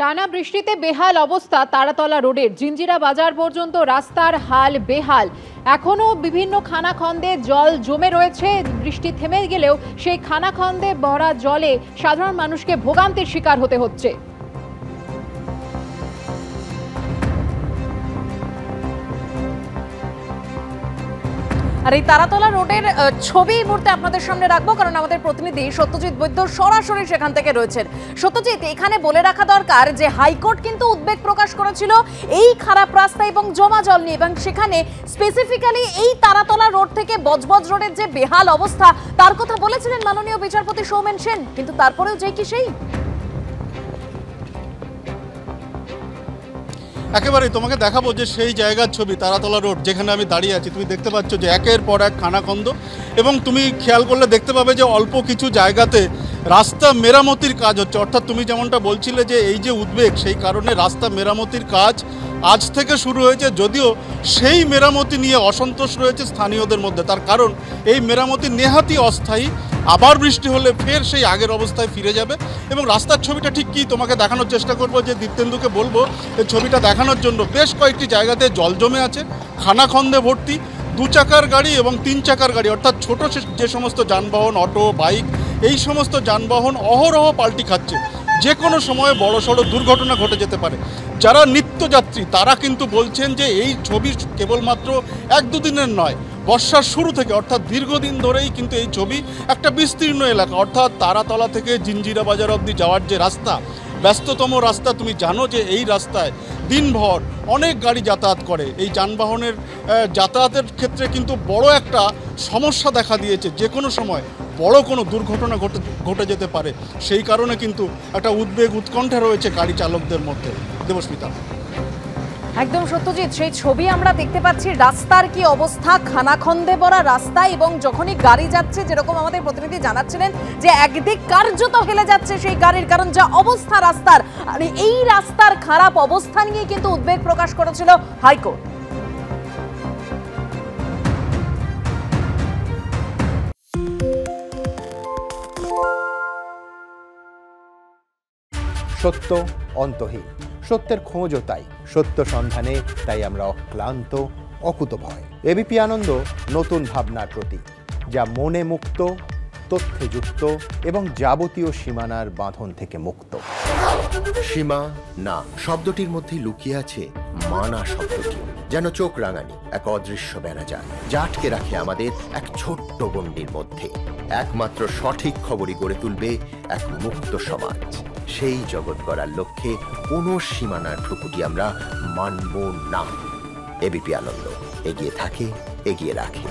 টানা বৃষ্টিতে বেহাল অবস্থা তারাতলা রোডের। জিঞ্জিরা বাজার পর্যন্ত রাস্তার হাল বেহাল। এখনো বিভিন্ন খানাখন্দে জল জমে রয়েছে। বৃষ্টি থেমে গেলেও সেই খানাখন্দে ভরা জলে সাধারণ মানুষকে ভোগান্তির শিকার হতে হচ্ছে। আর এই তারাতলা রোডের ছবি এই মুহূর্তে আপনাদের সামনে রাখবো, কারণ আমাদের প্রতিনিধি সত্যজিৎ বৈদ্য সরাসরি সেখান থেকে রয়েছেন। সত্যজিৎ, এখানে বলে রাখা দরকার যে হাইকোর্ট কিন্তু উদ্বেগ প্রকাশ করেছিল এই খারাপ রাস্তা এবং জমা জল নিয়ে, এবং সেখানে স্পেসিফিক্যালি এই তারাতলা রোড থেকে বজবজ রোডের যে বেহাল অবস্থা তার কথা বলেছিলেন মাননীয় বিচারপতি সৌমেন সেন, কিন্তু তারপরেও যে কি সেই একেবারেই তোমাকে দেখাবো যে সেই জায়গার ছবি তারাতলা রোড, যেখানে আমি দাঁড়িয়ে আছি। তুমি দেখতে পাচ্ছ যে একের পর এক খানাখন্দ, এবং তুমি খেয়াল করলে দেখতে পাবে যে অল্প কিছু জায়গাতে রাস্তা মেরামতির কাজ হচ্ছে। অর্থাৎ তুমি যেমনটা বলছিলে যে এই যে উদ্বেগ, সেই কারণে রাস্তা মেরামতির কাজ আজ থেকে শুরু হয়েছে, যদিও সেই মেরামতি নিয়ে অসন্তোষ রয়েছে স্থানীয়দের মধ্যে। তার কারণ এই মেরামতি নেহাতি অস্থায়ী, আবার বৃষ্টি হলে ফের সেই আগের অবস্থায় ফিরে যাবে। এবং রাস্তার ছবিটা ঠিক কী তোমাকে দেখানোর চেষ্টা করব, যে দীপ্তেন্দুকে বলবো এই ছবিটা দেখানোর জন্য। বেশ কয়েকটি জায়গাতে জল জমে আছে, খানাখন্দে ভর্তি। 2 চাকার গাড়ি এবং 3 চাকার গাড়ি, অর্থাৎ ছোট যে সমস্ত যানবাহন, অটো, বাইক, এই সমস্ত যানবাহন অহরহ পাল্টি খাচ্ছে। যে কোনো সময়ে বড়সড় দুর্ঘটনা ঘটে যেতে পারে। যারা নিত্যযাত্রী তারা কিন্তু বলছেন যে এই ছবি কেবলমাত্র 1-2 দিনের নয়, বর্ষার শুরু থেকে, অর্থাৎ দীর্ঘদিন ধরেই কিন্তু এই ছবি একটা বিস্তীর্ণ এলাকা। অর্থাৎ তারাতলা থেকে জিঞ্জিরা বাজার অবধি যাওয়ার যে রাস্তা, ব্যস্ততম রাস্তা। তুমি জানো যে এই রাস্তায় দিনভর অনেক গাড়ি যাতায়াত করে। এই যানবাহনের যাতায়াতের ক্ষেত্রে কিন্তু বড় একটা সমস্যা দেখা দিয়েছে। যে কোনো সময় বড় কোনো দুর্ঘটনা ঘটে যেতে পারে। সেই কারণে কিন্তু একটা উদ্বেগ, উৎকণ্ঠা রয়েছে গাড়ি চালকদের মধ্যে। দেবস্মিতা, একদম সত্যজিৎ, সেই ছবি আমরা দেখতে পাচ্ছি। রাস্তার কি অবস্থা, খানাখন্দে ভরা রাস্তা, এবং যখনই গাড়ি যাচ্ছে, যেরকম আমাদের প্রতিনিধি জানাচ্ছিলেন যে একদিক কার্যত হেলে যাচ্ছে সেই গাড়ির, কারণ যা অবস্থা রাস্তার। আর এই রাস্তার খারাপ অবস্থা নিয়ে কিন্তু উদ্বেগ প্রকাশ করেছিল হাইকোর্ট। সত্য অন্তহীন, সত্যের খোঁজও তাই, সত্য সন্ধানে তাই আমরা অক্লান্ত, অকুতভয়। এবিপি আনন্দ নতুন ভাবনার প্রতীক, যা মনে মুক্ত, তথ্যে যুক্ত এবং যাবতীয় সীমানার বাঁধন থেকে মুক্ত। সীমা না শব্দটির মধ্যে লুকিয়ে আছে মানা শব্দটি, যেন চোখ রাঙানি এক অদৃশ্য বেড়াজাল, যা আটকে রাখে আমাদের এক ছোট্ট গণ্ডির মধ্যে। একমাত্র সঠিক খবরই গড়ে তুলবে এক মুক্ত সমাজ। সেই জগৎ গড়ার লক্ষ্যে কোনো সীমানার ঠুকুটি আমরা মানব না। এবিপি আনন্দ এগিয়ে থাকে, এগিয়ে রাখে।